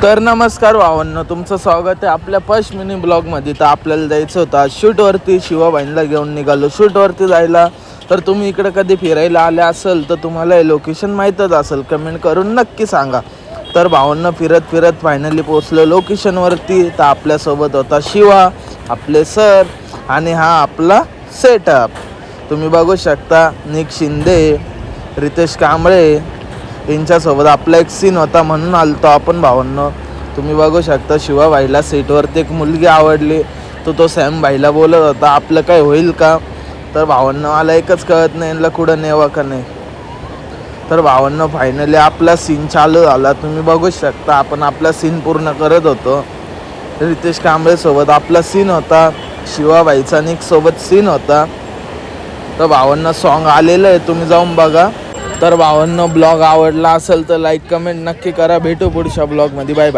तर नमस्कार भावांनो, तुमचं स्वागत आहे आपल्या फर्स्ट मिनी ब्लॉगमध्ये. तर आपल्याला जायचं होतं शूटवरती. शिवाबाईंना घेऊन निघालो शूटवरती जायला. तर तुम्ही इकडे कधी फिरायला आले असेल तर तुम्हाला हे लोकेशन माहीतच असेल, कमेंट करून नक्की सांगा. तर भावांना फिरत फिरत फायनली पोचलो लोकेशनवरती. तर आपल्यासोबत होता शिवा, आपले सर आणि हा आपला सेटअप. तुम्ही बघू शकता, निक शिंदे, रितेश कांबळे यांच्यासोबत आपला एक सीन होता म्हणून आलतो आपण भावांनो. तुम्ही बघू शकता शिवाबाईला सेटवरती एक मुलगी आवडली. तो सॅम भाईला बोलत होता आपलं काय होईल का. तर भावांनो मला एकच कळत नाही यांना कुठं नेवा का नाही. तर भावांनो फायनली आपला सीन चालू झाला. तुम्ही बघू शकता आपण आपला सीन पूर्ण करत होतो. रितेश कांबळेसोबत आपला सीन होता, शिवाबाईचा निकसोबत सीन होता. तर भावांना सॉन्ग आलेलं आहे, तुम्ही जाऊन बघा. तर भावांनो ब्लॉग आवडला असेल तर लाईक कमेंट नक्की करा. भेटू पुढच्या ब्लॉगमध्ये. Bye bye.